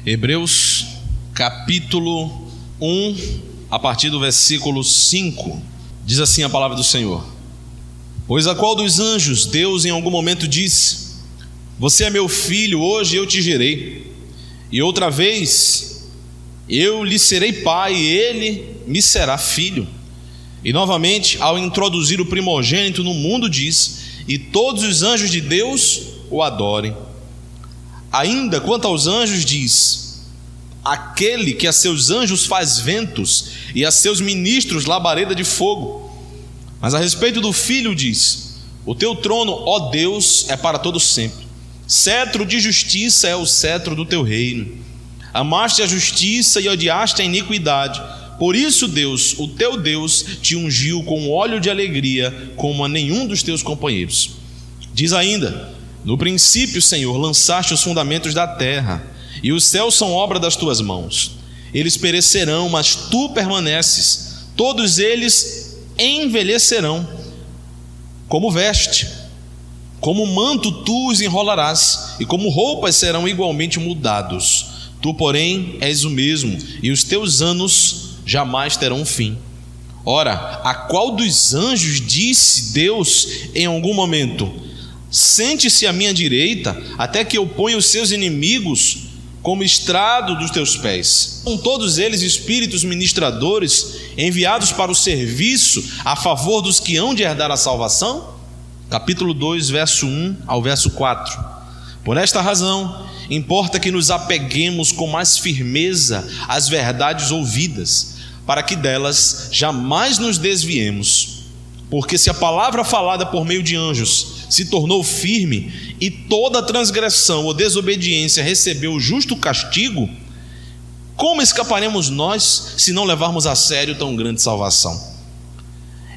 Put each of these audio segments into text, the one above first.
Hebreus capítulo 1, a partir do versículo 5, diz assim a palavra do Senhor: Pois a qual dos anjos Deus em algum momento disse: Você é meu filho, hoje eu te gerei. E outra vez, eu lhe serei pai e ele me será filho. E novamente, ao introduzir o primogênito no mundo, diz: E todos os anjos de Deus o adorem. Ainda quanto aos anjos diz: Aquele que a seus anjos faz ventos e a seus ministros labareda de fogo. Mas a respeito do Filho diz: O teu trono, ó Deus, é para todo sempre. Cetro de justiça é o cetro do teu reino. Amaste a justiça e odiaste a iniquidade. Por isso Deus, o teu Deus, te ungiu com óleo de alegria, como a nenhum dos teus companheiros. Diz ainda: No princípio, Senhor, lançaste os fundamentos da terra, e os céus são obra das tuas mãos. Eles perecerão, mas tu permaneces. Todos eles envelhecerão como veste. Como manto tu os enrolarás, e como roupas serão igualmente mudados. Tu, porém, és o mesmo, e os teus anos jamais terão fim. Ora, a qual dos anjos disse Deus em algum momento: Sente-se à minha direita, até que eu ponha os seus inimigos como estrado dos teus pés? São todos eles espíritos ministradores, enviados para o serviço a favor dos que hão de herdar a salvação? Capítulo 2, verso 1 ao verso 4. Por esta razão, importa que nos apeguemos com mais firmeza às verdades ouvidas, para que delas jamais nos desviemos. Porque se a palavra falada por meio de anjos se tornou firme, e toda transgressão ou desobediência recebeu o justo castigo, como escaparemos nós se não levarmos a sério tão grande salvação?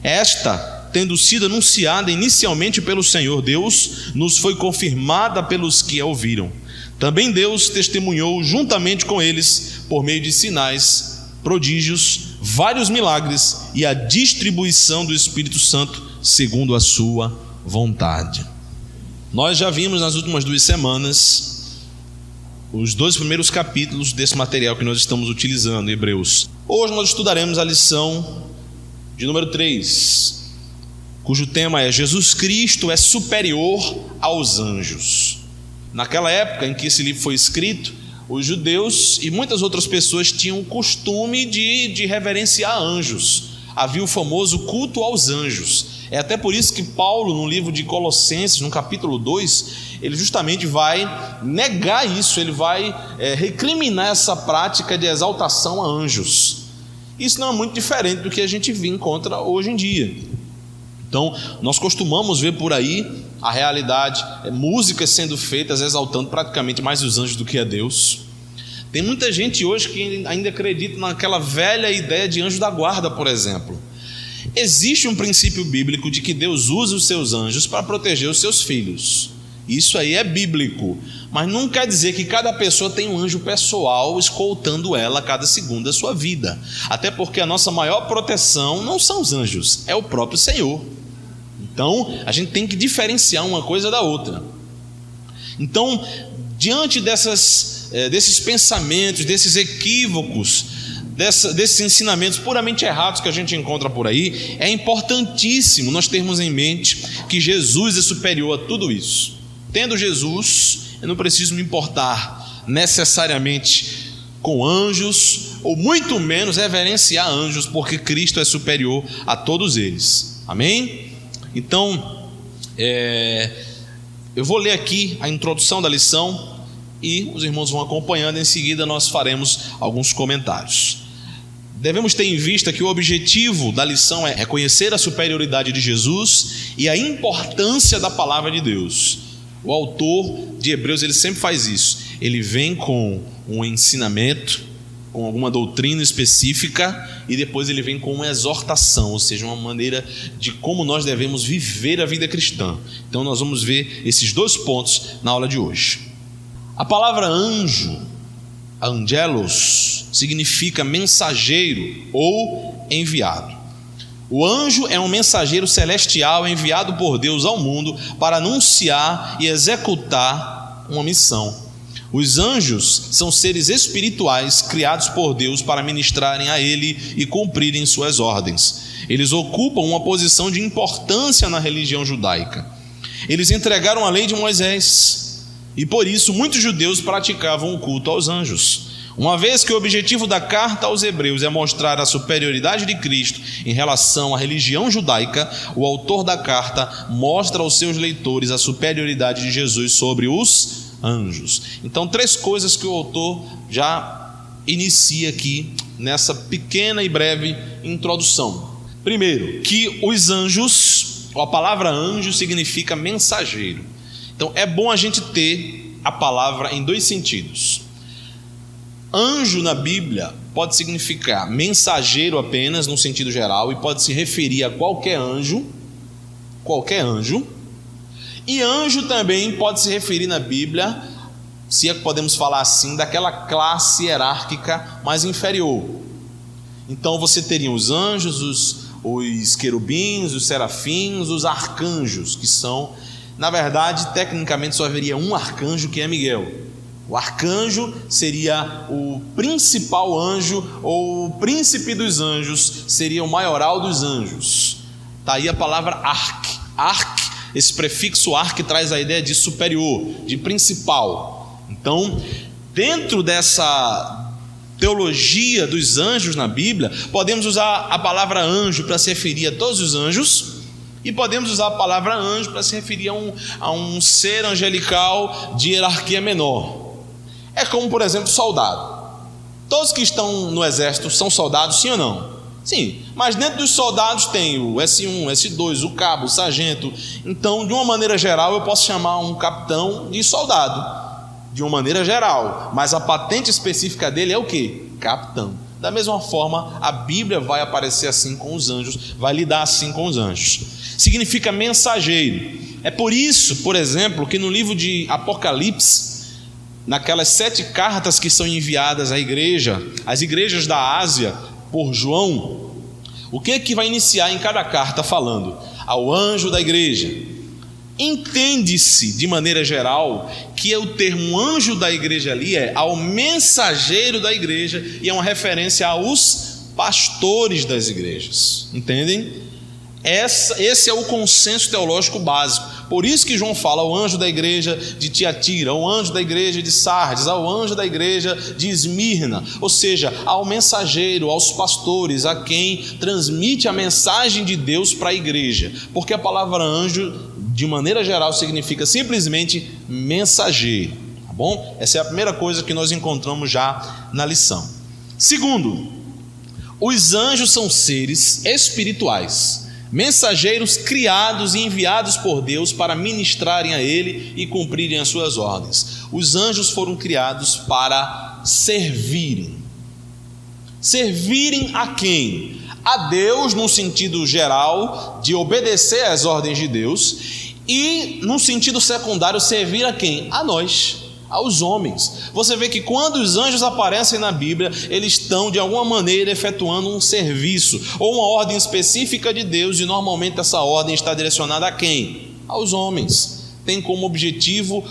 Esta, tendo sido anunciada inicialmente pelo Senhor Deus, nos foi confirmada pelos que a ouviram. Também Deus testemunhou juntamente com eles por meio de sinais, prodígios, vários milagres e a distribuição do Espírito Santo segundo a sua vontade. Nós já vimos nas últimas 2 semanas os 2 primeiros capítulos desse material que nós estamos utilizando, Hebreus. Hoje nós estudaremos a lição de número 3, cujo tema é: Jesus Cristo é superior aos anjos. Naquela época em que esse livro foi escrito, os judeus e muitas outras pessoas tinham o costume de reverenciar anjos. Havia o famoso culto aos anjos. É até por isso que Paulo, no livro de Colossenses, no capítulo 2, ele justamente vai negar isso, ele vai recriminar essa prática de exaltação a anjos. Isso não é muito diferente do que a gente encontra hoje em dia. Então, nós costumamos ver por aí a realidade, músicas sendo feitas exaltando praticamente mais os anjos do que a Deus. Tem muita gente hoje que ainda acredita naquela velha ideia de anjo da guarda, por exemplo. Existe um princípio bíblico de que Deus usa os seus anjos para proteger os seus filhos. Isso aí é bíblico, mas não quer dizer que cada pessoa tem um anjo pessoal escoltando ela a cada segundo da sua vida. Até porque a nossa maior proteção não são os anjos, é o próprio Senhor. Então, a gente tem que diferenciar uma coisa da outra. Então, diante desses pensamentos, desses equívocos, desses ensinamentos puramente errados que a gente encontra por aí, é importantíssimo nós termos em mente que Jesus é superior a tudo isso. Tendo Jesus, eu não preciso me importar necessariamente com anjos, ou muito menos reverenciar anjos, porque Cristo é superior a todos eles. Amém? Então, eu vou ler aqui a introdução da lição e os irmãos vão acompanhando. Em seguida nós faremos alguns comentários. Devemos ter em vista que o objetivo da lição é reconhecer a superioridade de Jesus e a importância da palavra de Deus. O autor de Hebreus, ele sempre faz isso. Ele vem com um ensinamento, com alguma doutrina específica, e depois ele vem com uma exortação, ou seja, uma maneira de como nós devemos viver a vida cristã. Então nós vamos ver esses 2 pontos na aula de hoje. A palavra anjo, angelos, significa mensageiro ou enviado. O anjo é um mensageiro celestial enviado por Deus ao mundo para anunciar e executar uma missão. Os anjos são seres espirituais criados por Deus para ministrarem a Ele e cumprirem suas ordens. Eles ocupam uma posição de importância na religião judaica. Eles entregaram a lei de Moisés e por isso muitos judeus praticavam o culto aos anjos. Uma vez que o objetivo da carta aos Hebreus é mostrar a superioridade de Cristo em relação à religião judaica, o autor da carta mostra aos seus leitores a superioridade de Jesus sobre os anjos. Então, 3 coisas que o autor já inicia aqui nessa pequena e breve introdução. Primeiro, que os anjos, a palavra anjo significa mensageiro. Então, é bom a gente ter a palavra em 2 sentidos. Anjo na Bíblia pode significar mensageiro apenas, no sentido geral, e pode se referir a qualquer anjo, e anjo também pode se referir na Bíblia, se é que podemos falar assim, daquela classe hierárquica mais inferior. Então você teria os anjos, os querubins, os serafins, os arcanjos, que são, na verdade, tecnicamente só haveria um arcanjo, que é Miguel. O arcanjo seria o principal anjo, ou o príncipe dos anjos, seria o maioral dos anjos. Está aí a palavra arque. Esse prefixo arque traz a ideia de superior, de principal. Então, dentro dessa teologia dos anjos na Bíblia, podemos usar a palavra anjo para se referir a todos os anjos, e podemos usar a palavra anjo para se referir a um ser angelical de hierarquia menor. É como, por exemplo, soldado. Todos que estão no exército são soldados, sim ou não? Sim, mas dentro dos soldados tem o S1, S2, o cabo, o sargento. Então, de uma maneira geral, eu posso chamar um capitão de soldado, de uma maneira geral, mas a patente específica dele é o quê? Capitão. Da mesma forma, a Bíblia vai aparecer assim com os anjos, vai lidar assim com os anjos. Significa mensageiro. É por isso, por exemplo, que no livro de Apocalipse, naquelas 7 cartas que são enviadas à igreja, às igrejas da Ásia, por João, o que é que vai iniciar em cada carta falando? Ao anjo da igreja. Entende-se, de maneira geral, que o termo anjo da igreja ali é ao mensageiro da igreja, e é uma referência aos pastores das igrejas. Entendem? Esse é o consenso teológico básico. Por isso que João fala ao anjo da igreja de Tiatira, ao anjo da igreja de Sardes, ao anjo da igreja de Esmirna, ou seja, ao mensageiro, aos pastores, a quem transmite a mensagem de Deus para a igreja, porque a palavra anjo, de maneira geral, significa simplesmente mensageiro, tá bom? Essa é a primeira coisa que nós encontramos já na lição. Segundo, os anjos são seres espirituais, mensageiros criados e enviados por Deus para ministrarem a Ele e cumprirem as suas ordens. Os anjos foram criados para servirem. Servirem a quem? A Deus, no sentido geral, de obedecer às ordens de Deus, e no sentido secundário, servir a quem? A nós, aos homens. Você vê que quando os anjos aparecem na Bíblia, eles estão de alguma maneira efetuando um serviço ou uma ordem específica de Deus, e normalmente essa ordem está direcionada a quem? Aos homens. Tem como objetivo,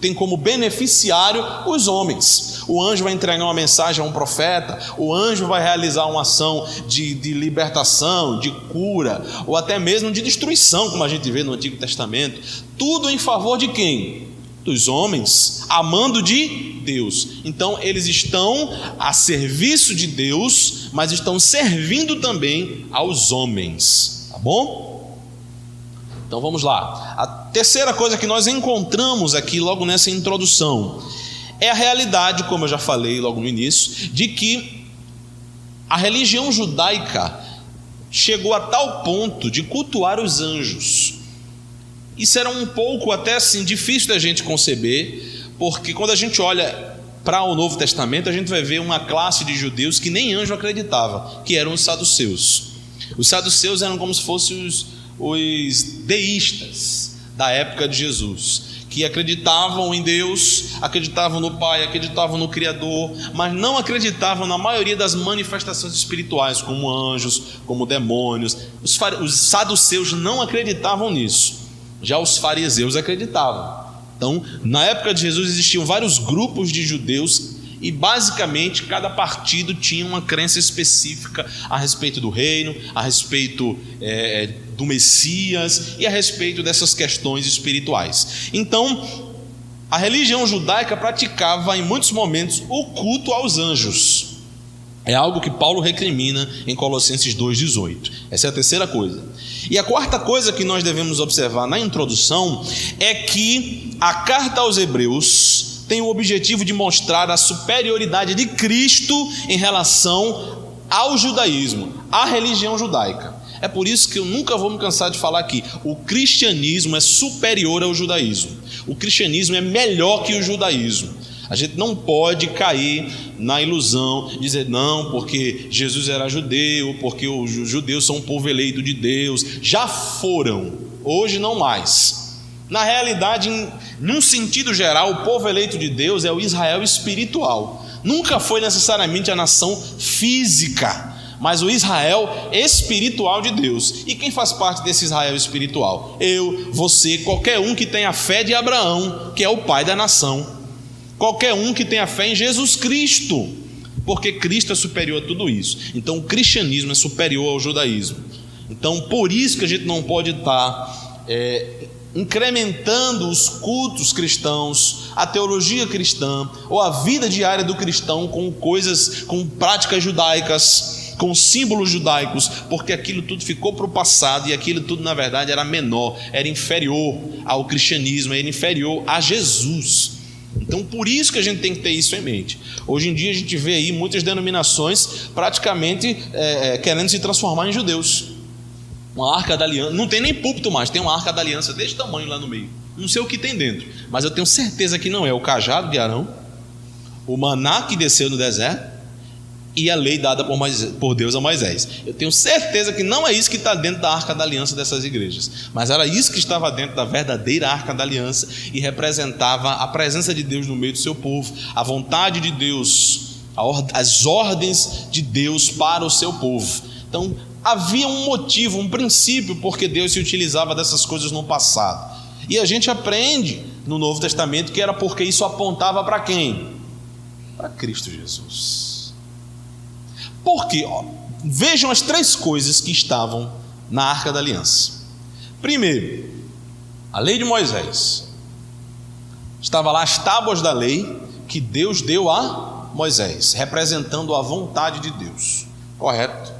tem como beneficiário os homens. O anjo vai entregar uma mensagem a um profeta, o anjo vai realizar uma ação de libertação, de cura, ou até mesmo de destruição, como a gente vê no Antigo Testamento. Tudo em favor de quem? Dos homens, amando de Deus. Então eles estão a serviço de Deus, mas estão servindo também aos homens, tá bom? Então vamos lá. A terceira coisa que nós encontramos aqui logo nessa introdução é a realidade, como eu já falei logo no início, de que a religião judaica chegou a tal ponto de cultuar os anjos. Isso era um pouco até assim difícil da gente conceber, porque quando a gente olha para o Novo Testamento, a gente vai ver uma classe de judeus que nem anjo acreditava, que eram os saduceus. Os saduceus eram como se fossem os deístas da época de Jesus, que acreditavam em Deus, acreditavam no Pai, acreditavam no Criador, mas não acreditavam na maioria das manifestações espirituais, como anjos, como demônios. Os saduceus não acreditavam nisso. Já os fariseus acreditavam. Então, na época de Jesus existiam vários grupos de judeus e basicamente cada partido tinha uma crença específica a respeito do reino, a respeito do Messias e a respeito dessas questões espirituais. Então, a religião judaica praticava em muitos momentos o culto aos anjos. É algo que Paulo recrimina em Colossenses 2,18. Essa é a terceira coisa. E a quarta coisa que nós devemos observar na introdução é que a carta aos Hebreus tem o objetivo de mostrar a superioridade de Cristo em relação ao judaísmo, à religião judaica. É por isso que eu nunca vou me cansar de falar aqui: o cristianismo é superior ao judaísmo. O cristianismo é melhor que o judaísmo. A gente não pode cair na ilusão de dizer não, porque Jesus era judeu, porque os judeus são um povo eleito de Deus. Já foram, hoje não mais. Na realidade, num sentido geral, o povo eleito de Deus é o Israel espiritual. Nunca foi necessariamente a nação física, mas o Israel espiritual de Deus. E quem faz parte desse Israel espiritual? Eu, você, qualquer um que tenha a fé de Abraão, que é o pai da nação. Qualquer um que tenha fé em Jesus Cristo, porque Cristo é superior a tudo isso. Então o cristianismo é superior ao judaísmo. Então por isso que a gente não pode estar incrementando os cultos cristãos, a teologia cristã ou a vida diária do cristão com coisas, com práticas judaicas, com símbolos judaicos, porque aquilo tudo ficou para o passado e aquilo tudo na verdade era menor, era inferior ao cristianismo, era inferior a Jesus. Então por isso que a gente tem que ter isso em mente. Hoje em dia a gente vê aí muitas denominações praticamente querendo se transformar em judeus. Uma arca da aliança, não tem nem púlpito mais, tem uma arca da aliança desse tamanho lá no meio. Não sei o que tem dentro, mas eu tenho certeza que não é o cajado de Arão, o maná que desceu no deserto e a lei dada por Deus a Moisés. Eu tenho certeza que não é isso que está dentro da arca da aliança dessas igrejas, mas era isso que estava dentro da verdadeira arca da aliança e representava a presença de Deus no meio do seu povo, a vontade de Deus, as ordens de Deus para o seu povo. Então havia um motivo, um princípio porque Deus se utilizava dessas coisas no passado, e a gente aprende no Novo Testamento que era porque isso apontava para quem? Para Cristo Jesus. Porque, vejam as três coisas que estavam na Arca da Aliança. Primeiro, a lei de Moisés. Estava lá as tábuas da lei que Deus deu a Moisés, representando a vontade de Deus. Correto?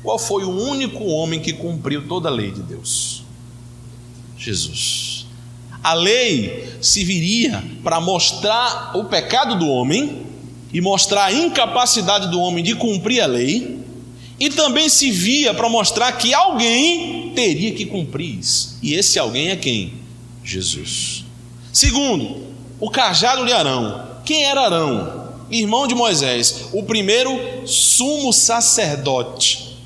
Qual foi o único homem que cumpriu toda a lei de Deus? Jesus. A lei serviria para mostrar o pecado do homem e mostrar a incapacidade do homem de cumprir a lei, e também se via para mostrar que alguém teria que cumprir isso, e esse alguém é quem? Jesus. Segundo, o cajado de Arão. Quem era Arão? Irmão de Moisés, o primeiro sumo sacerdote.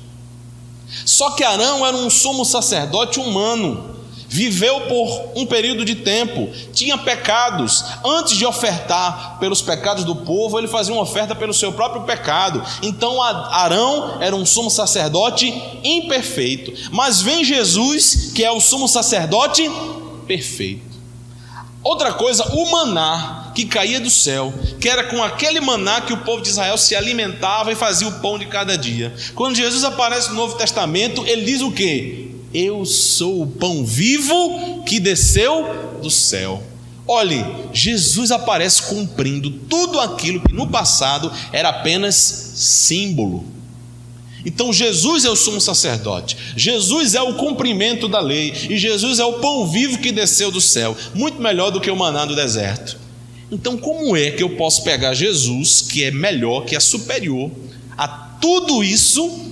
Só que Arão era um sumo sacerdote humano, viveu por um período de tempo, tinha pecados. Antes de ofertar pelos pecados do povo, ele fazia uma oferta pelo seu próprio pecado. Então Arão era um sumo sacerdote imperfeito, mas vem Jesus, que é o sumo sacerdote perfeito. Outra coisa, o maná que caía do céu, que era com aquele maná que o povo de Israel se alimentava e fazia o pão de cada dia. Quando Jesus aparece no Novo Testamento, ele diz o quê? Eu sou o pão vivo que desceu do céu. Olhe, Jesus aparece cumprindo tudo aquilo que no passado era apenas símbolo. Então Jesus é o sumo sacerdote, Jesus é o cumprimento da lei, e Jesus é o pão vivo que desceu do céu, muito melhor do que o maná do deserto. Então como é que eu posso pegar Jesus, que é melhor, que é superior a tudo isso,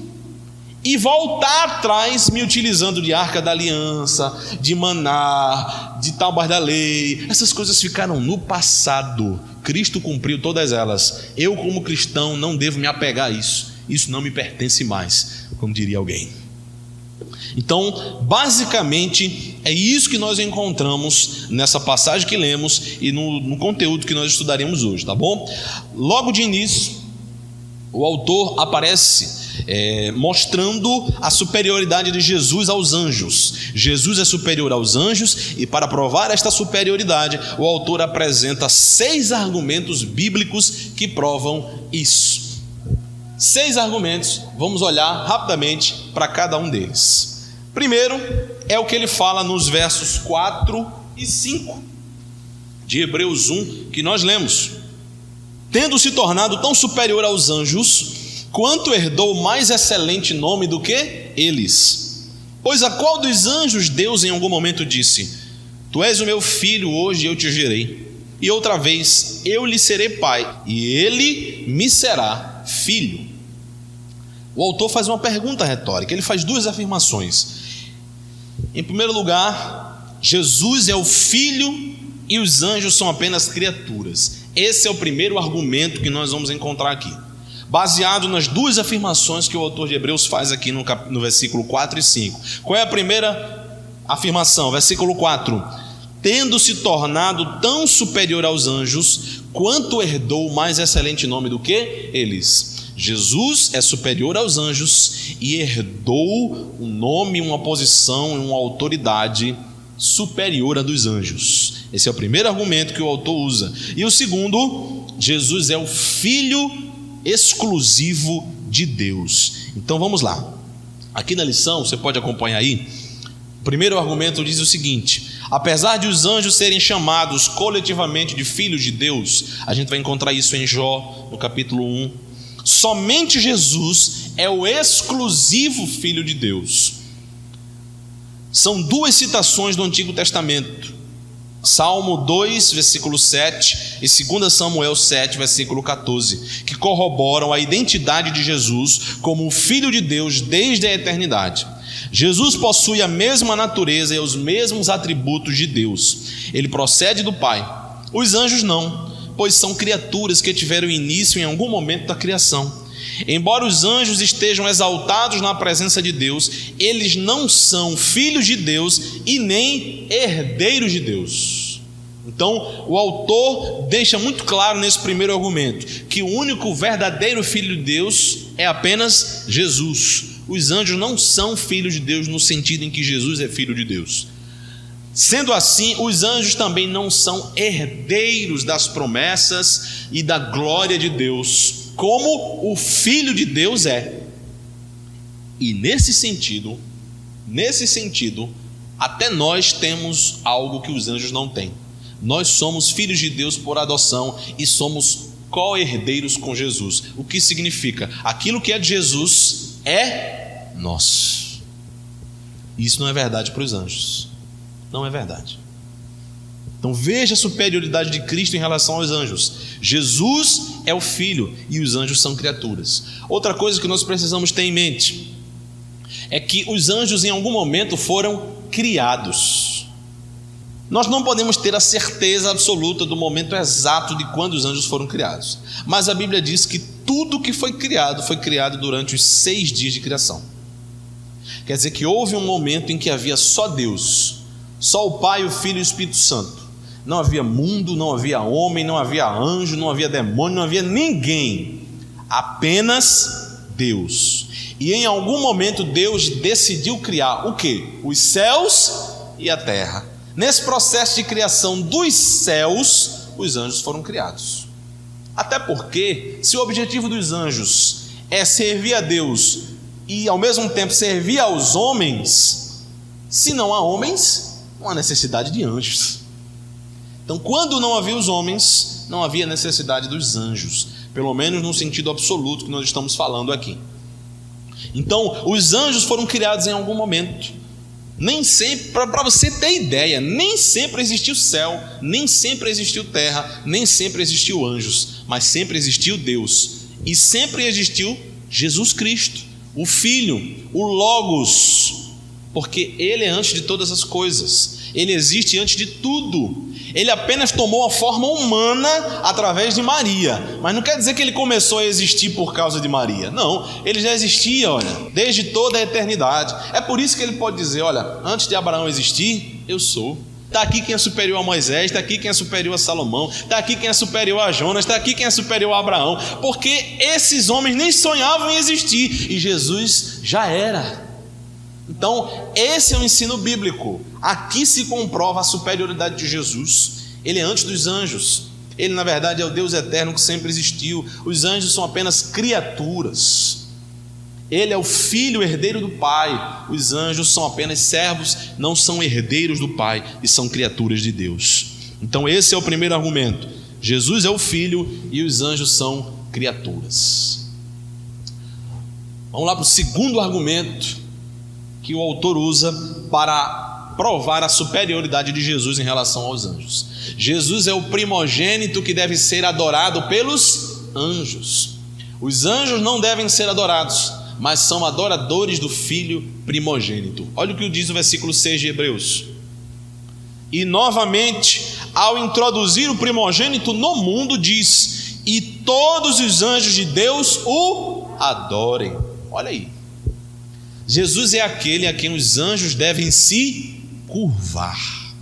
e voltar atrás me utilizando de arca da aliança, de maná, de tábuas da lei? Essas coisas ficaram no passado. Cristo cumpriu todas elas. Eu, como cristão, não devo me apegar a isso. Isso não me pertence mais, como diria alguém. Então, basicamente, é isso que nós encontramos nessa passagem que lemos e no conteúdo que nós estudaremos hoje, tá bom? Logo de início, o autor aparece mostrando a superioridade de Jesus aos anjos. Jesus é superior aos anjos, e para provar esta superioridade, o autor apresenta 6 argumentos bíblicos que provam isso. 6 argumentos, vamos olhar rapidamente para cada um deles. Primeiro é o que ele fala nos versos 4 e 5 de Hebreus 1, que nós lemos: tendo se tornado tão superior aos anjos, quanto herdou mais excelente nome do que eles? Pois a qual dos anjos Deus em algum momento disse: tu és o meu filho, hoje eu te gerei, e outra vez eu lhe serei pai, e ele me será filho? O autor faz uma pergunta retórica, ele faz 2 afirmações. Em primeiro lugar, Jesus é o filho e os anjos são apenas criaturas. Esse é o primeiro argumento que nós vamos encontrar aqui, baseado nas 2 afirmações que o autor de Hebreus faz aqui no versículo 4 e 5. Qual é a primeira afirmação? Versículo 4: tendo se tornado tão superior aos anjos, quanto herdou mais excelente nome do que eles? Jesus é superior aos anjos e herdou um nome, uma posição e uma autoridade superior à dos anjos. Esse é o primeiro argumento que o autor usa. E o segundo: Jesus é o filho exclusivo de Deus. Então vamos lá. Aqui na lição, você pode acompanhar aí. O primeiro argumento diz o seguinte: apesar de os anjos serem chamados coletivamente de filhos de Deus, a gente vai encontrar isso em Jó, no capítulo 1. Somente Jesus é o exclusivo filho de Deus. São 2 citações do Antigo Testamento: Salmo 2, versículo 7 e 2 Samuel 7, versículo 14, que corroboram a identidade de Jesus como o Filho de Deus desde a eternidade. Jesus possui a mesma natureza e os mesmos atributos de Deus. Ele procede do Pai. Os anjos não, pois são criaturas que tiveram início em algum momento da criação. Embora os anjos estejam exaltados na presença de Deus, eles não são filhos de Deus e nem herdeiros de Deus. Então, o autor deixa muito claro nesse primeiro argumento que o único verdadeiro filho de Deus é apenas Jesus. Os anjos não são filhos de Deus no sentido em que Jesus é filho de Deus. Sendo assim, os anjos também não são herdeiros das promessas e da glória de Deus, como o Filho de Deus é. E nesse sentido, até nós temos algo que os anjos não têm. Nós somos filhos de Deus por adoção e somos co-herdeiros com Jesus. O que significa? Aquilo que é de Jesus é nosso. Isso não é verdade para os anjos. Não é verdade. Então veja a superioridade de Cristo em relação aos anjos. Jesus é o Filho e os anjos são criaturas. Outra coisa que nós precisamos ter em mente é que os anjos em algum momento foram criados. Nós não podemos ter a certeza absoluta do momento exato de quando os anjos foram criados, mas a Bíblia diz que tudo que foi criado durante os 6 dias de criação. Quer dizer que houve um momento em que havia só Deus, só o Pai, o Filho e o Espírito Santo. Não havia mundo, não havia homem, não havia anjo, não havia demônio, não havia ninguém. Apenas Deus. E em algum momento Deus decidiu criar o quê? Os céus e a terra. Nesse processo de criação dos céus, os anjos foram criados. Até porque, se o objetivo dos anjos é servir a Deus e ao mesmo tempo servir aos homens, se não há homens, não há necessidade de anjos. Então, quando não havia os homens, não havia necessidade dos anjos, pelo menos no sentido absoluto que nós estamos falando aqui. Então, os anjos foram criados em algum momento. Nem sempre, para você ter ideia, nem sempre existiu céu, nem sempre existiu terra, nem sempre existiu anjos, mas sempre existiu Deus, e sempre existiu Jesus Cristo, o Filho, o Logos, porque Ele é antes de todas as coisas, Ele existe antes de tudo. Ele apenas tomou a forma humana através de Maria, mas não quer dizer que ele começou a existir por causa de Maria. Não, ele já existia, olha, desde toda a eternidade. É por isso que ele pode dizer, olha, antes de Abraão existir, eu sou. Está aqui quem é superior a Moisés, está aqui quem é superior a Salomão, está aqui quem é superior a Jonas, está aqui quem é superior a Abraão, porque esses homens nem sonhavam em existir e Jesus já era. Então esse é o ensino bíblico. Aqui se comprova a superioridade de Jesus. Ele é antes dos anjos. Ele na verdade é o Deus eterno que sempre existiu. Os anjos são apenas criaturas. Ele é o filho herdeiro do Pai. Os anjos são apenas servos, não são herdeiros do Pai e são criaturas de Deus. Então esse é o primeiro argumento. Jesus é o filho e os anjos são criaturas. Vamos lá para o segundo argumento que o autor usa para provar a superioridade de Jesus em relação aos anjos. Jesus é o primogênito que deve ser adorado pelos anjos. Os anjos não devem ser adorados, mas são adoradores do Filho primogênito. Olha o que diz o versículo 6 de Hebreus. E novamente, ao introduzir o primogênito no mundo, diz: e todos os anjos de Deus o adorem. Olha aí. Jesus é aquele a quem os anjos devem se curvar.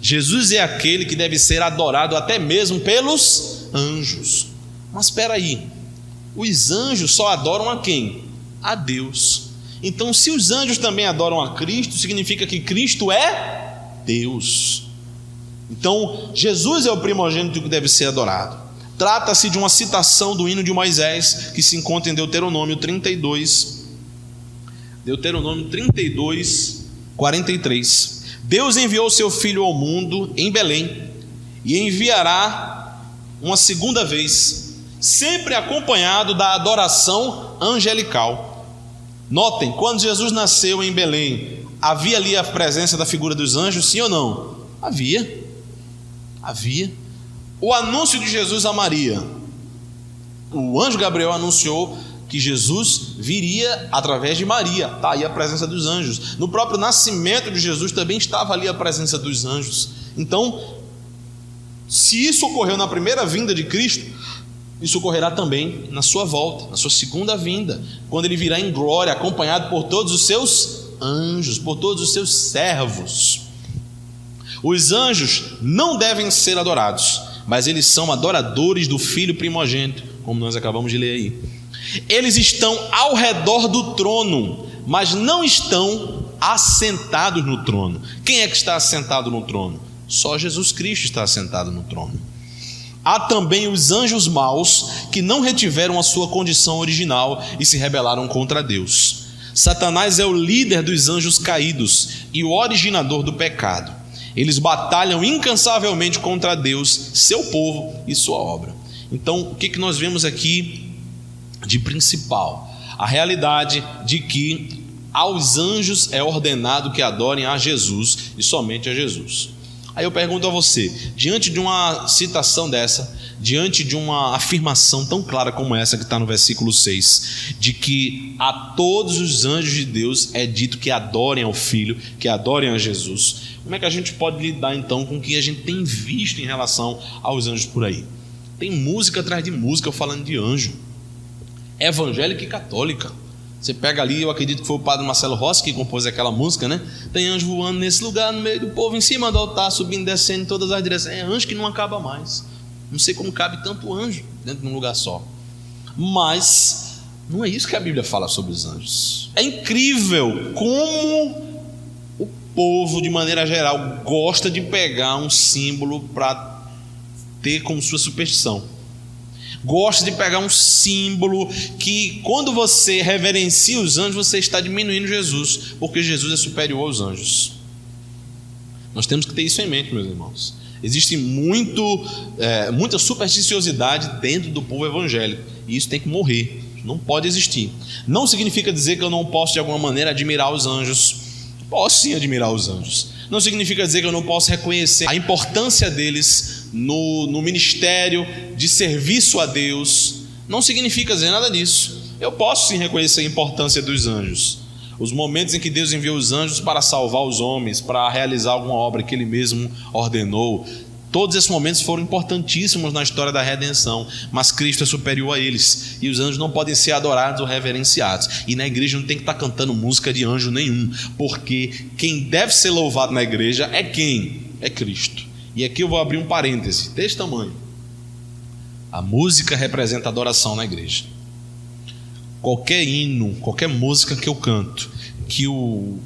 Jesus é aquele que deve ser adorado até mesmo pelos anjos. Mas espera aí, os anjos só adoram a quem? A Deus. Então se os anjos também adoram a Cristo, significa que Cristo é Deus. Então Jesus é o primogênito que deve ser adorado. Trata-se de uma citação do hino de Moisés, que se encontra em Deuteronômio 32, 43. Deus enviou seu Filho ao mundo em Belém e enviará uma segunda vez, sempre acompanhado da adoração angelical. Notem, quando Jesus nasceu em Belém, havia ali a presença da figura dos anjos, sim ou não? Havia. O anúncio de Jesus a Maria, o anjo Gabriel anunciou que Jesus viria através de Maria. Está aí a presença dos anjos. No próprio nascimento de Jesus também estava ali a presença dos anjos. Então, se isso ocorreu na primeira vinda de Cristo, isso ocorrerá também na sua volta, na sua segunda vinda, quando ele virá em glória, acompanhado por todos os seus anjos, por todos os seus servos. Os anjos não devem ser adorados, mas eles são adoradores do Filho primogênito, como nós acabamos de ler aí. Eles estão ao redor do trono, mas não estão assentados no trono. Quem é que está assentado no trono? Só Jesus Cristo está assentado no trono. Há também os anjos maus que não retiveram a sua condição original e se rebelaram contra Deus. Satanás é o líder dos anjos caídos e o originador do pecado. Eles batalham incansavelmente contra Deus, seu povo e sua obra. Então, o que nós vemos aqui de principal? A realidade de que aos anjos é ordenado que adorem a Jesus e somente a Jesus. Aí eu pergunto a você, diante de uma citação dessa, diante de uma afirmação tão clara como essa que está no versículo 6, de que a todos os anjos de Deus é dito que adorem ao Filho, que adorem a Jesus, como é que a gente pode lidar então com o que a gente tem visto em relação aos anjos por aí? Tem música atrás de música falando de anjo, evangélica e católica. Você pega ali, eu acredito que foi o padre Marcelo Rossi que compôs aquela música, né? Tem anjo voando nesse lugar, no meio do povo, em cima do altar, subindo, descendo em todas as direções. É anjo que não acaba mais. Não sei como cabe tanto anjo dentro de um lugar só. Mas não é isso que a Bíblia fala sobre os anjos. É incrível como o povo, de maneira geral, gosta de pegar um símbolo para ter como sua superstição. Gosta de pegar um símbolo que, quando você reverencia os anjos, você está diminuindo Jesus, porque Jesus é superior aos anjos. Nós temos que ter isso em mente, meus irmãos. Existe muita supersticiosidade dentro do povo evangélico, e isso tem que morrer, não pode existir. Não significa dizer que eu não posso de alguma maneira admirar os anjos. Posso sim admirar os anjos. Não significa dizer que eu não posso reconhecer a importância deles no ministério de serviço a Deus. Não significa dizer nada disso. Eu posso sim reconhecer a importância dos anjos, os momentos em que Deus enviou os anjos para salvar os homens, para realizar alguma obra que Ele mesmo ordenou. Todos esses momentos foram importantíssimos na história da redenção, mas Cristo é superior a eles, e os anjos não podem ser adorados ou reverenciados. E na igreja não tem que estar cantando música de anjo nenhum, porque quem deve ser louvado na igreja é quem? É Cristo. E aqui eu vou abrir um parêntese desse tamanho. A música representa adoração na igreja. Qualquer hino, qualquer música que eu canto, que o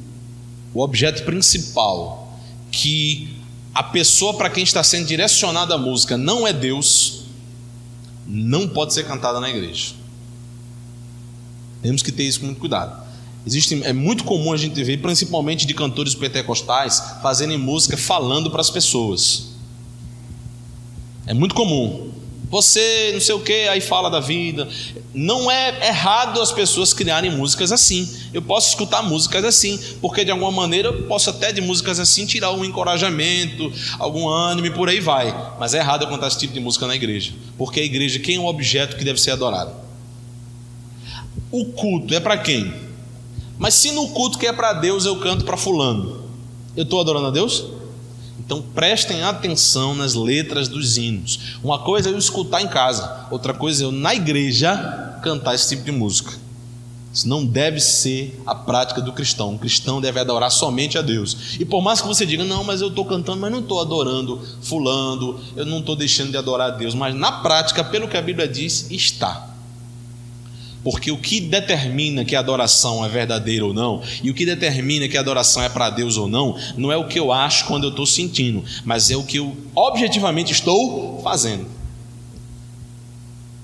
objeto principal, que a pessoa para quem está sendo direcionada a música não é Deus, não pode ser cantada na igreja. Temos que ter isso com muito cuidado. É muito comum a gente ver, principalmente de cantores pentecostais, fazerem música falando para as pessoas. É muito comum. Você não sei o que, aí fala da vida. Não é errado as pessoas criarem músicas assim. Eu posso escutar músicas assim, porque de alguma maneira eu posso até de músicas assim tirar um encorajamento, algum ânimo e por aí vai. Mas é errado eu cantar esse tipo de música na igreja, porque a igreja, quem é o objeto que deve ser adorado? O culto é para quem? Mas se no culto que é para Deus eu canto para fulano, eu estou adorando a Deus? Então prestem atenção nas letras dos hinos. Uma coisa é eu escutar em casa, outra coisa é eu na igreja cantar esse tipo de música. Isso não deve ser a prática do cristão. O cristão deve adorar somente a Deus. E por mais que você diga, não, mas eu estou cantando, mas não estou adorando fulano, eu não estou deixando de adorar a Deus. Mas na prática, pelo que a Bíblia diz, está. Porque o que determina que a adoração é verdadeira ou não, e o que determina que a adoração é para Deus ou não, não é o que eu acho quando eu estou sentindo, mas é o que eu objetivamente estou fazendo.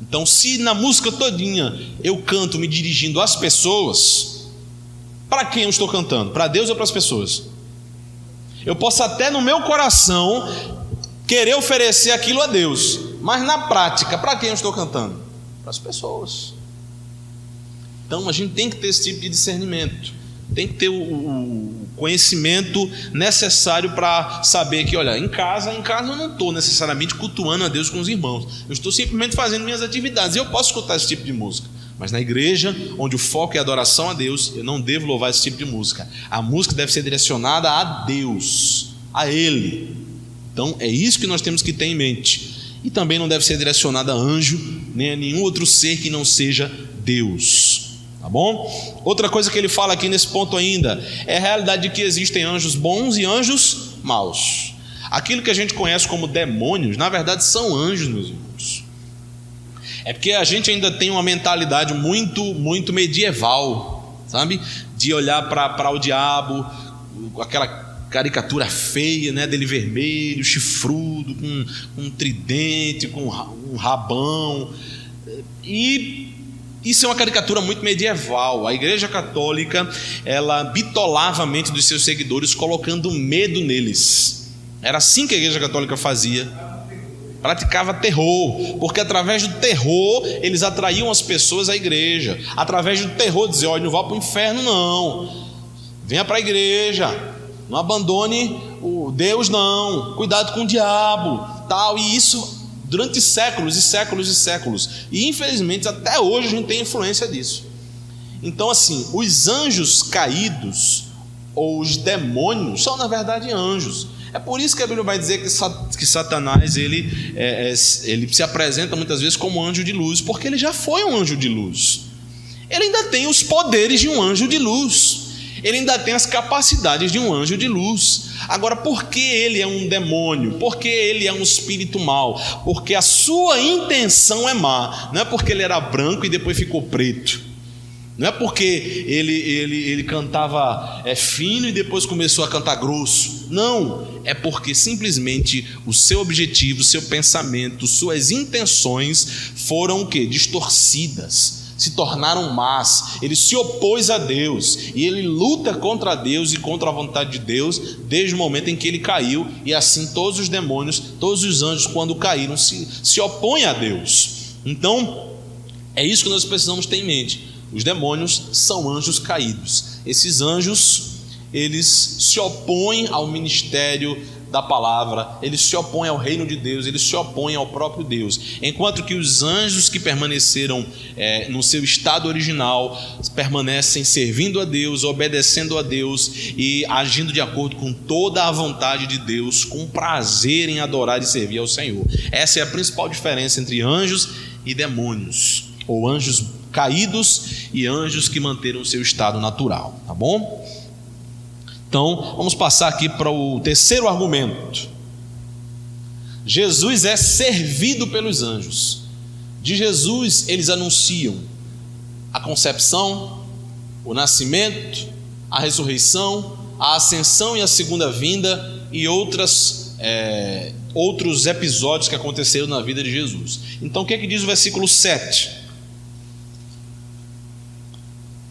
Então, se na música todinha eu canto me dirigindo às pessoas, para quem eu estou cantando? Para Deus ou para as pessoas? Eu posso até no meu coração querer oferecer aquilo a Deus, mas na prática, para quem eu estou cantando? Para as pessoas. Então a gente tem que ter esse tipo de discernimento, tem que ter o conhecimento necessário para saber que, olha, em casa eu não estou necessariamente cultuando a Deus com os irmãos, eu estou simplesmente fazendo minhas atividades, e eu posso escutar esse tipo de música, mas na igreja, onde o foco é a adoração a Deus, eu não devo louvar esse tipo de música. A música deve ser direcionada a Deus, a Ele. Então é isso que nós temos que ter em mente. E também não deve ser direcionada a anjo, nem a nenhum outro ser que não seja Deus. Tá bom? Outra coisa que ele fala aqui nesse ponto ainda é a realidade de que existem anjos bons e anjos maus. Aquilo que a gente conhece como demônios, na verdade são anjos, meus irmãos. É porque a gente ainda tem uma mentalidade muito medieval, sabe? De olhar para o diabo, aquela caricatura feia, né, dele vermelho, chifrudo, com um tridente, com um rabão. E isso é uma caricatura muito medieval. A Igreja Católica, ela bitolava a mente dos seus seguidores, colocando medo neles. Era assim que a Igreja Católica fazia. Praticava terror, porque através do terror eles atraíam as pessoas à igreja. Através do terror diziam, olha, não vá para o inferno não, venha para a igreja, não abandone o Deus não, cuidado com o diabo, tal. E isso durante séculos e séculos e séculos, e infelizmente até hoje a gente tem influência disso. Então assim, os anjos caídos ou os demônios são na verdade anjos. É por isso que a Bíblia vai dizer que Satanás ele se apresenta muitas vezes como anjo de luz, porque ele já foi um anjo de luz. Ele ainda tem os poderes de um anjo de luz, ele ainda tem as capacidades de um anjo de luz. Agora, por que ele é um demônio? Por que ele é um espírito mau? Porque a sua intenção é má. Não é porque ele era branco e depois ficou preto. Não é porque ele cantava fino e depois começou a cantar grosso. Não, é porque simplesmente o seu objetivo, o seu pensamento, suas intenções foram o quê? Distorcidas, se tornaram más. Ele se opôs a Deus e ele luta contra Deus e contra a vontade de Deus desde o momento em que ele caiu. E assim todos os demônios, todos os anjos, quando caíram, se opõem a Deus. Então é isso que nós precisamos ter em mente. Os demônios são anjos caídos. Esses anjos, eles se opõem ao ministério da palavra, eles se opõem ao reino de Deus, eles se opõem ao próprio Deus. Enquanto que os anjos que permaneceram no seu estado original, permanecem servindo a Deus, obedecendo a Deus e agindo de acordo com toda a vontade de Deus, com prazer em adorar e servir ao Senhor. Essa é a principal diferença entre anjos e demônios, ou anjos caídos e anjos que manteram o seu estado natural, tá bom? Então, vamos passar aqui para o terceiro argumento. Jesus é servido pelos anjos. De Jesus, eles anunciam a concepção, o nascimento, a ressurreição, a ascensão e a segunda vinda e outros episódios que aconteceram na vida de Jesus. Então, o que é que diz o versículo 7?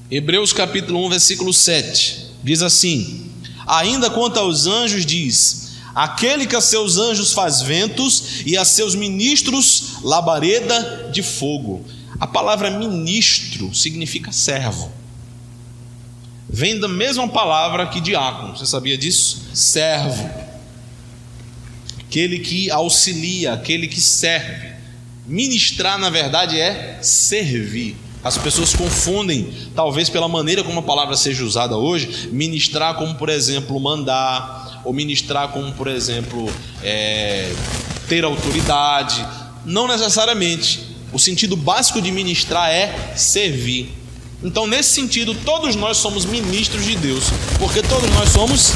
Hebreus capítulo 1, versículo 7. Diz assim: ainda quanto aos anjos diz: aquele que a seus anjos faz ventos e a seus ministros labareda de fogo. A palavra ministro significa servo. Vem da mesma palavra que diácono. Você sabia disso? Servo. Aquele que auxilia, aquele que serve. Ministrar, na verdade, é servir. As pessoas confundem, talvez pela maneira como a palavra seja usada hoje, ministrar como, por exemplo, mandar, ou ministrar como, por exemplo, ter autoridade. Não necessariamente. O sentido básico de ministrar é servir. Então, nesse sentido, todos nós somos ministros de Deus, porque todos nós somos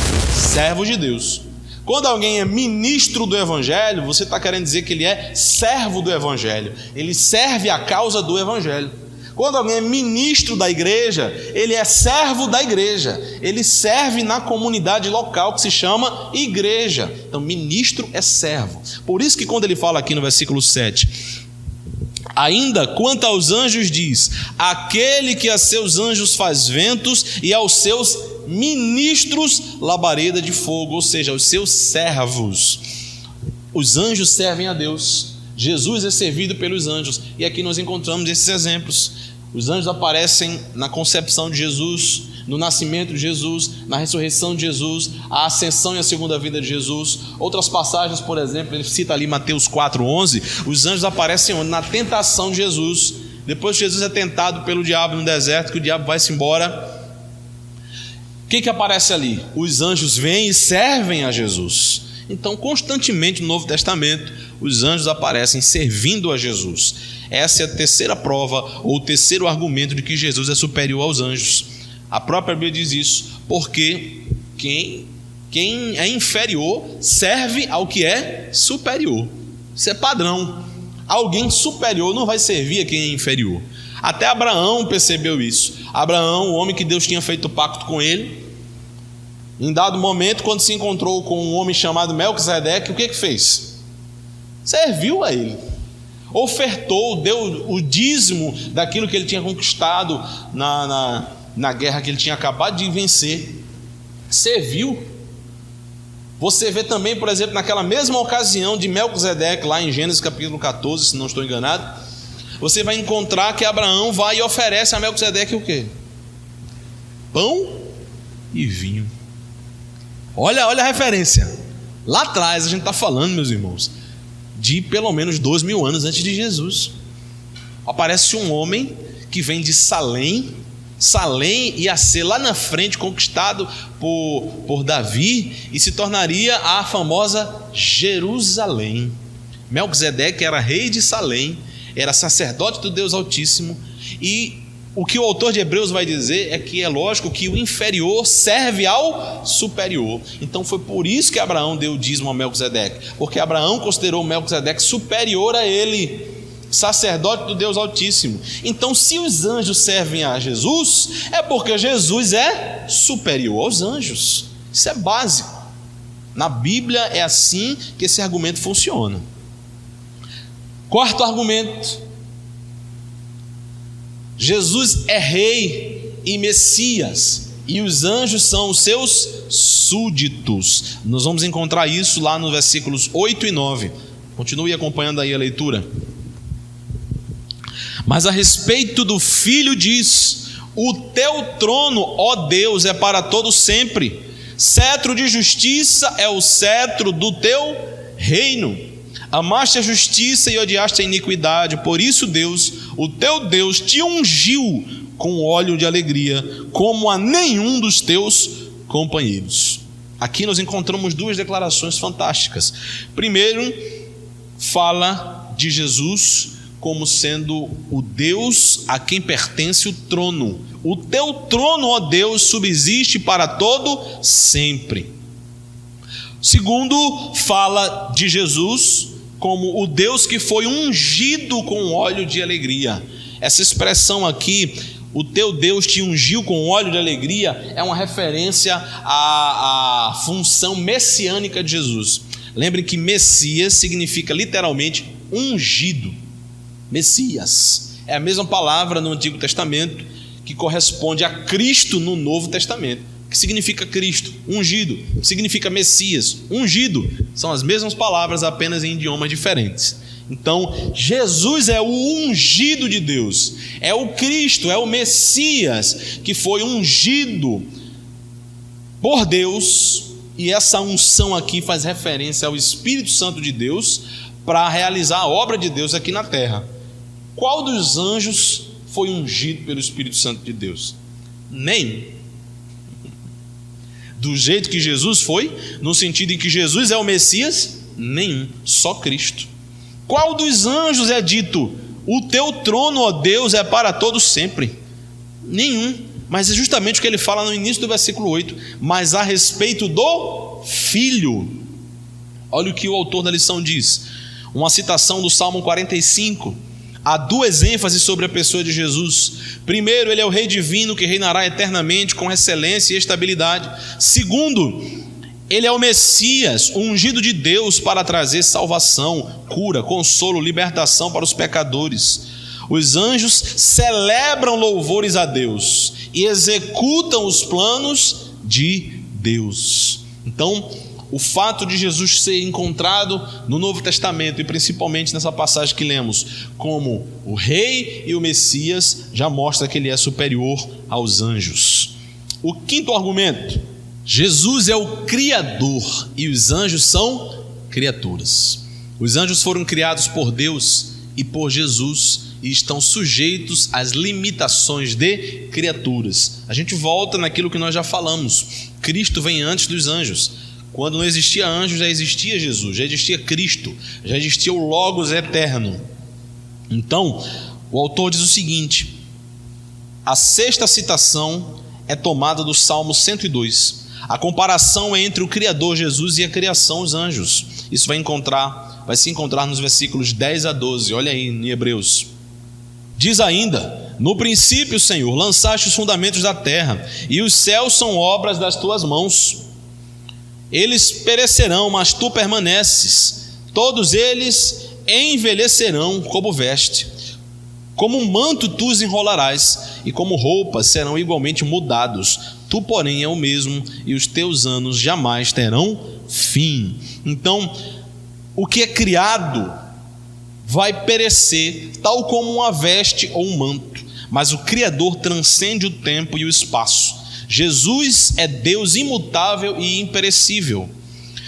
servos de Deus. Quando alguém é ministro do Evangelho, você está querendo dizer que ele é servo do Evangelho. Ele serve a causa do Evangelho. Quando alguém é ministro da igreja, ele é servo da igreja. Ele serve na comunidade local que se chama igreja. Então, ministro é servo. Por isso que quando ele fala aqui no versículo 7, ainda quanto aos anjos diz: aquele que a seus anjos faz ventos e aos seus ministros labareda de fogo, ou seja, os seus servos. Os anjos servem a Deus. Jesus é servido pelos anjos. E aqui nós encontramos esses exemplos. Os anjos aparecem na concepção de Jesus, no nascimento de Jesus, na ressurreição de Jesus, a ascensão e a segunda vinda de Jesus. Outras passagens, por exemplo, ele cita ali Mateus 4:11, os anjos aparecem onde? Na tentação de Jesus. Depois que Jesus é tentado pelo diabo no deserto, que o diabo vai-se embora, o que aparece ali? Os anjos vêm e servem a Jesus. Então, constantemente no Novo Testamento, os anjos aparecem servindo a Jesus. Essa é a terceira prova, ou o terceiro argumento de que Jesus é superior aos anjos. A própria Bíblia diz isso, porque quem é inferior serve ao que é superior. Isso é padrão. Alguém superior não vai servir a quem é inferior. Até Abraão percebeu isso. Abraão, o homem que Deus tinha feito pacto com ele, em dado momento, quando se encontrou com um homem chamado Melquisedeque, o que fez? Serviu a ele. Ofertou, deu o dízimo daquilo que ele tinha conquistado na guerra que ele tinha acabado de vencer. Serviu. Você vê também, por exemplo, naquela mesma ocasião de Melquisedeque, lá em Gênesis capítulo 14, se não estou enganado, você vai encontrar que Abraão vai e oferece a Melquisedeque o quê? Pão e vinho. Olha a referência. Lá atrás a gente está falando, meus irmãos, de pelo menos 2.000 anos antes de Jesus. Aparece um homem que vem de Salém. Salém ia ser lá na frente conquistado por Davi e se tornaria a famosa Jerusalém. Melquisedeque era rei de Salém, era sacerdote do Deus Altíssimo, e o que o autor de Hebreus vai dizer é que é lógico que o inferior serve ao superior. Então foi por isso que Abraão deu o dízimo a Melquisedeque, porque Abraão considerou Melquisedeque superior a ele, sacerdote do Deus Altíssimo. Então, se os anjos servem a Jesus, é porque Jesus é superior aos anjos. Isso é básico. Na Bíblia é assim que esse argumento funciona. Quarto argumento: Jesus é rei e Messias, e os anjos são os seus súditos. Nós vamos encontrar isso lá nos versículos 8 e 9. Continue acompanhando aí a leitura. Mas a respeito do Filho diz: o teu trono, ó Deus, é para todo sempre. Cetro de justiça é o cetro do teu reino. Amaste a justiça e odiaste a iniquidade. Por isso Deus, o teu Deus, te ungiu com óleo de alegria, como a nenhum dos teus companheiros. Aqui nós encontramos duas declarações fantásticas. Primeiro, fala de Jesus como sendo o Deus a quem pertence o trono. O teu trono, ó Deus, subsiste para todo sempre. Segundo, fala de Jesus como o Deus que foi ungido com óleo de alegria. Essa expressão aqui, o teu Deus te ungiu com óleo de alegria, é uma referência à função messiânica de Jesus. Lembrem que Messias significa literalmente ungido. Messias é a mesma palavra no Antigo Testamento que corresponde a Cristo no Novo Testamento. O que significa Cristo? Ungido. Significa Messias, ungido. São as mesmas palavras, apenas em idiomas diferentes. Então, Jesus é o ungido de Deus, é o Cristo, é o Messias que foi ungido por Deus, e essa unção aqui faz referência ao Espírito Santo de Deus para realizar a obra de Deus aqui na terra. Qual dos anjos foi ungido pelo Espírito Santo de Deus? Nenhum. Do jeito que Jesus foi, no sentido em que Jesus é o Messias, nenhum, só Cristo. Qual dos anjos é dito, o teu trono, ó Deus, é para todos sempre? Nenhum, mas é justamente o que ele fala no início do versículo 8, mas a respeito do Filho. Olha o que o autor da lição diz, uma citação do Salmo 45, há duas ênfases sobre a pessoa de Jesus. Primeiro, ele é o Rei divino que reinará eternamente com excelência e estabilidade. Segundo, ele é o Messias, o ungido de Deus para trazer salvação, cura, consolo, libertação para os pecadores. Os anjos celebram louvores a Deus e executam os planos de Deus. Então, o fato de Jesus ser encontrado no Novo Testamento, e principalmente nessa passagem que lemos, como o Rei e o Messias, já mostra que ele é superior aos anjos. O quinto argumento: Jesus é o Criador e os anjos são criaturas. Os anjos foram criados por Deus e por Jesus e estão sujeitos às limitações de criaturas. A gente volta naquilo que nós já falamos. Cristo vem antes dos anjos. Quando não existia anjo, já existia Jesus, já existia Cristo, já existia o Logos eterno. Então, o autor diz o seguinte: a sexta citação é tomada do Salmo 102. A comparação é entre o Criador Jesus e a criação, os anjos. Isso vai se encontrar nos versículos 10 a 12. Olha aí em Hebreus. Diz ainda: no princípio, Senhor, lançaste os fundamentos da terra, e os céus são obras das tuas mãos. Eles perecerão, mas tu permaneces. Todos eles envelhecerão como veste. Como um manto tu os enrolarás, e como roupas serão igualmente mudados. Tu, porém, é o mesmo, e os teus anos jamais terão fim. Então, o que é criado vai perecer, tal como uma veste ou um manto. Mas o Criador transcende o tempo e o espaço. Jesus é Deus imutável e imperecível.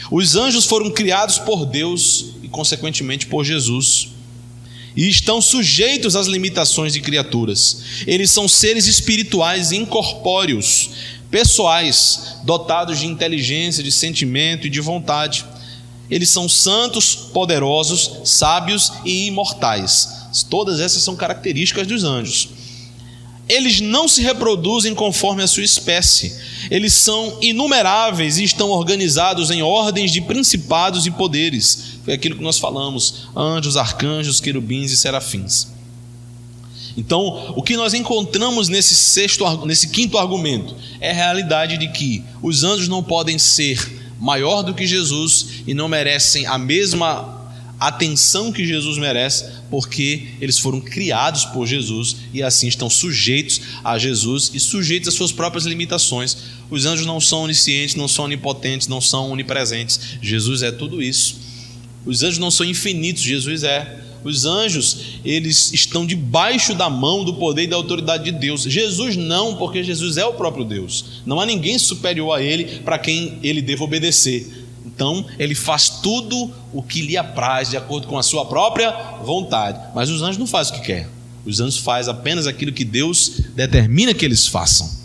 Os anjos foram criados por Deus e, consequentemente, por Jesus, e estão sujeitos às limitações de criaturas. Eles são seres espirituais incorpóreos, pessoais, dotados de inteligência, de sentimento e de vontade. Eles são santos, poderosos, sábios e imortais. Todas essas são características dos anjos. Eles não se reproduzem conforme a sua espécie. Eles são inumeráveis e estão organizados em ordens de principados e poderes. Foi aquilo que nós falamos: anjos, arcanjos, querubins e serafins. Então, o que nós encontramos nesse quinto argumento é a realidade de que os anjos não podem ser maior do que Jesus e não merecem a mesma atenção que Jesus merece, porque eles foram criados por Jesus e assim estão sujeitos a Jesus e sujeitos às suas próprias limitações. Os anjos não são oniscientes, não são onipotentes, não são onipresentes. Jesus é tudo isso. Os anjos não são infinitos, Jesus é. Os anjos, eles estão debaixo da mão, do poder e da autoridade de Deus. Jesus não, porque Jesus é o próprio Deus. Não há ninguém superior a ele para quem ele deva obedecer. Então, ele faz tudo o que lhe apraz, de acordo com a sua própria vontade. Mas os anjos não fazem o que quer. Os anjos fazem apenas aquilo que Deus determina que eles façam.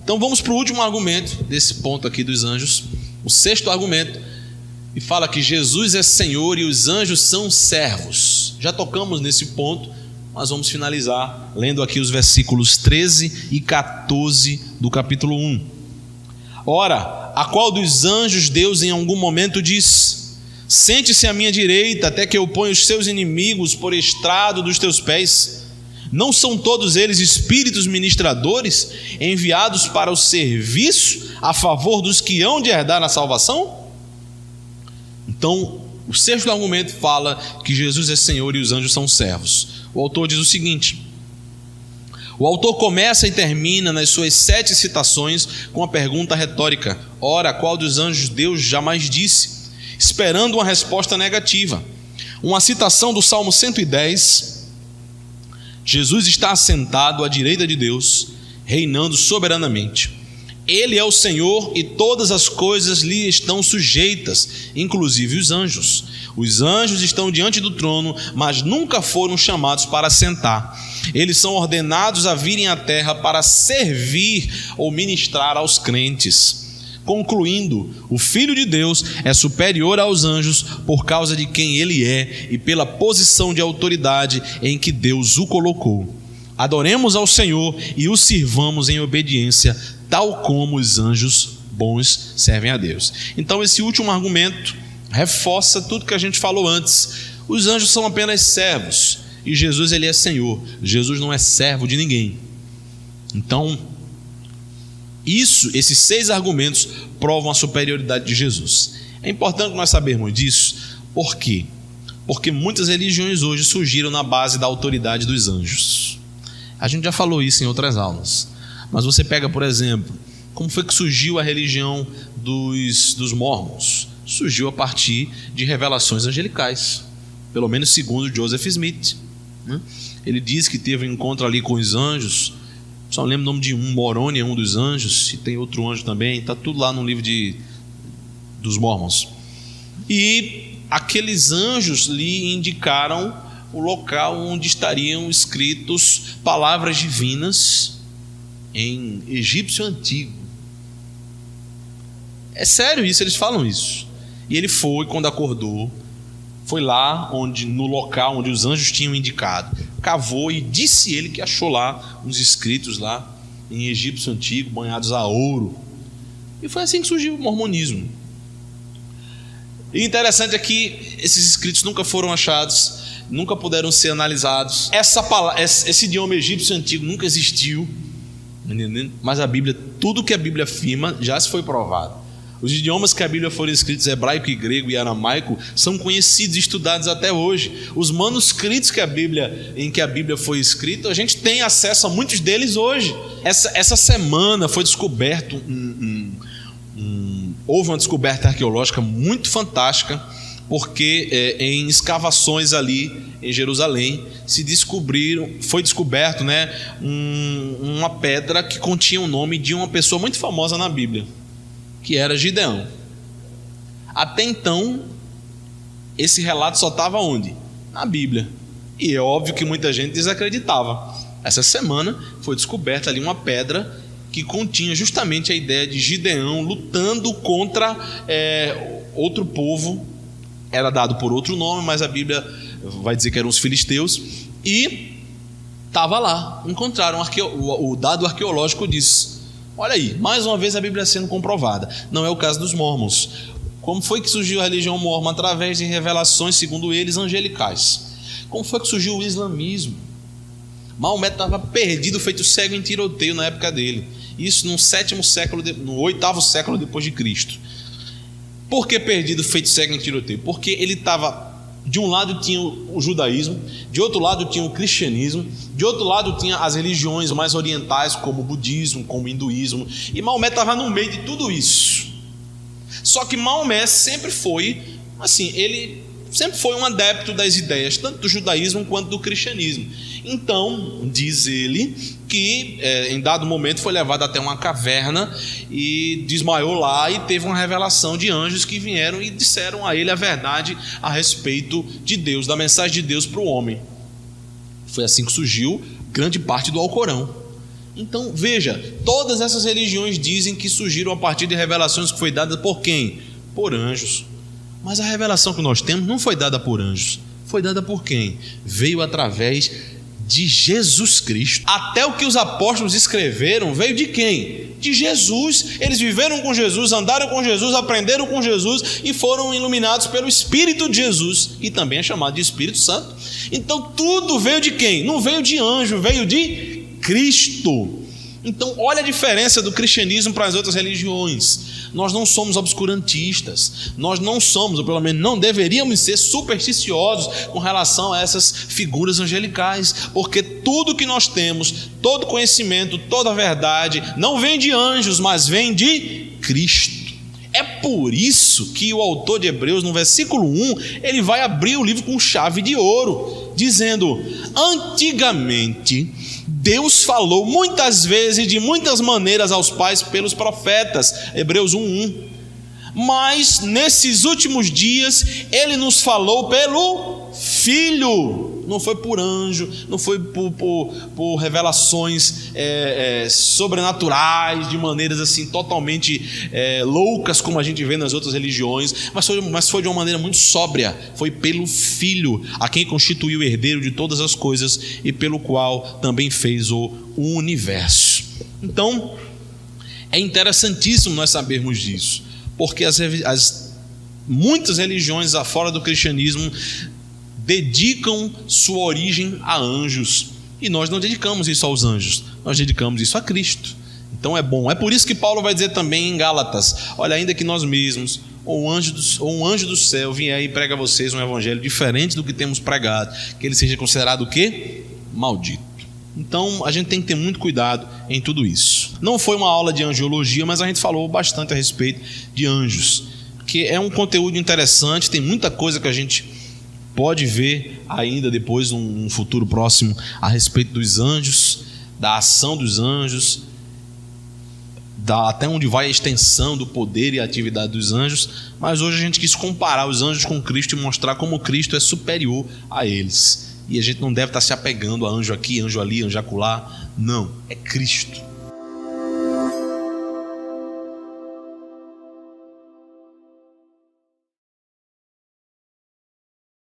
Então vamos para o último argumento desse ponto aqui dos anjos, o sexto argumento, e fala que Jesus é Senhor e os anjos são servos. Já tocamos nesse ponto, mas vamos finalizar lendo aqui os versículos 13 e 14 do capítulo 1. Ora, a qual dos anjos Deus em algum momento diz: sente-se à minha direita, até que eu ponha os seus inimigos por estrado dos teus pés. Não são todos eles espíritos ministradores, enviados para o serviço a favor dos que hão de herdar a salvação? Então, o sexto argumento fala que Jesus é Senhor e os anjos são servos. O autor diz o seguinte: o autor começa e termina nas suas 7 citações com a pergunta retórica: ora, qual dos anjos Deus jamais disse? Esperando uma resposta negativa. Uma citação do Salmo 110. Jesus está assentado à direita de Deus, reinando soberanamente. Ele é o Senhor e todas as coisas lhe estão sujeitas, inclusive os anjos. Os anjos estão diante do trono, mas nunca foram chamados para sentar. Eles são ordenados a virem à terra para servir ou ministrar aos crentes. Concluindo, o Filho de Deus é superior aos anjos por causa de quem ele é e pela posição de autoridade em que Deus o colocou. Adoremos ao Senhor e o sirvamos em obediência, tal como os anjos bons servem a Deus. Então esse último argumento reforça tudo que a gente falou antes. Os anjos são apenas servos e Jesus, ele é Senhor. Jesus não é servo de ninguém. Então esses 6 argumentos provam a superioridade de Jesus. É importante nós sabermos disso. Por quê? Porque muitas religiões hoje surgiram na base da autoridade dos anjos. A gente já falou isso em outras aulas. Mas você pega, por exemplo, como foi que surgiu a religião dos mormons? Surgiu a partir de revelações angelicais, pelo menos segundo Joseph Smith. Ele diz que teve um encontro ali com os anjos. Só lembro o nome de um, Moroni é um dos anjos, e tem outro anjo também, está tudo lá no livro dos mormons. E aqueles anjos lhe indicaram o local onde estariam escritos palavras divinas em egípcio antigo. É sério isso, eles falam isso. E ele foi, quando acordou, foi lá no local onde os anjos tinham indicado, cavou e disse ele que achou lá uns escritos lá em egípcio antigo, banhados a ouro. E foi assim que surgiu o mormonismo. E interessante é que esses escritos nunca foram achados, nunca puderam ser analisados. Esse idioma egípcio antigo nunca existiu, entendendo? Mas a Bíblia, tudo que a Bíblia afirma já se foi provado. Os idiomas que a Bíblia foram escritos, hebraico e grego e aramaico, são conhecidos e estudados até hoje. Os manuscritos em que a Bíblia foi escrita, a gente tem acesso a muitos deles hoje. Essa semana foi descoberto houve uma descoberta arqueológica muito fantástica, porque em escavações ali em Jerusalém foi descoberto, uma pedra que continha o nome de uma pessoa muito famosa na Bíblia, que era Gideão. Até então, esse relato só estava onde? Na Bíblia. E é óbvio que muita gente desacreditava. Essa semana foi descoberta ali uma pedra que continha justamente a ideia de Gideão lutando contra outro povo. Era dado por outro nome, mas a Bíblia vai dizer que eram os filisteus. E estava lá, encontraram o dado arqueológico disso. Olha aí, mais uma vez a Bíblia sendo comprovada. Não é o caso dos mormons. Como foi que surgiu a religião mormon? Através de revelações, segundo eles, angelicais. Como foi que surgiu o islamismo? Maomé estava perdido, feito cego em tiroteio na época dele. Isso no 8º século depois de Cristo. Por que perdido, feito cego em tiroteio? Porque ele estava... De um lado tinha o judaísmo, de outro lado tinha o cristianismo, de outro lado tinha as religiões mais orientais, como o budismo, como o hinduísmo, e Maomé estava no meio de tudo isso. Só que Maomé sempre foi, assim, ele sempre foi um adepto das ideias, tanto do judaísmo quanto do cristianismo. Então, diz ele que em dado momento foi levado até uma caverna e desmaiou lá, e teve uma revelação de anjos que vieram e disseram a ele a verdade a respeito de Deus, da mensagem de Deus para o homem. Foi assim que surgiu grande parte do Alcorão. Então veja, todas essas religiões dizem que surgiram a partir de revelações que foi dada por quem? Por anjos. Mas a revelação que nós temos não foi dada por anjos. Foi dada por quem? Veio através de Jesus Cristo. Até o que os apóstolos escreveram veio de quem? De Jesus. Eles viveram com Jesus, andaram com Jesus, aprenderam com Jesus e foram iluminados pelo Espírito de Jesus, e também é chamado de Espírito Santo. Então tudo veio de quem? Não veio de anjo, veio de Cristo. Então olha a diferença do cristianismo para as outras religiões. Nós não somos obscurantistas, nós não somos, ou pelo menos não deveríamos ser, supersticiosos com relação a essas figuras angelicais, porque tudo que nós temos, todo conhecimento, toda verdade, não vem de anjos, mas vem de Cristo. É por isso que o autor de Hebreus, no versículo 1, ele vai abrir o livro com chave de ouro, dizendo: antigamente Deus falou muitas vezes e de muitas maneiras aos pais pelos profetas, Hebreus 1:1. Mas nesses últimos dias Ele nos falou pelo Filho. Não foi por anjo, não foi por revelações sobrenaturais, de maneiras assim totalmente loucas, como a gente vê nas outras religiões, mas foi de uma maneira muito sóbria. Foi pelo Filho, a quem constituiu o herdeiro de todas as coisas e pelo qual também fez o universo. Então é interessantíssimo nós sabermos disso, porque muitas religiões fora do cristianismo dedicam sua origem a anjos, e nós não dedicamos isso aos anjos, nós dedicamos isso a Cristo. Então é bom, é por isso que Paulo vai dizer também em Gálatas: olha, ainda que nós mesmos, ou um anjo do céu vier e prega a vocês um evangelho diferente do que temos pregado, que ele seja considerado o quê? Maldito. Então a gente tem que ter muito cuidado em tudo isso. Não foi uma aula de angiologia, mas a gente falou bastante a respeito de anjos, que é um conteúdo interessante, tem muita coisa que a gente pode ver ainda depois, num futuro próximo, a respeito dos anjos, da ação dos anjos, até onde vai a extensão do poder e a atividade dos anjos. Mas hoje a gente quis comparar os anjos com Cristo e mostrar como Cristo é superior a eles. E a gente não deve estar se apegando a anjo aqui, anjo ali, anjo acolá. Não, é Cristo.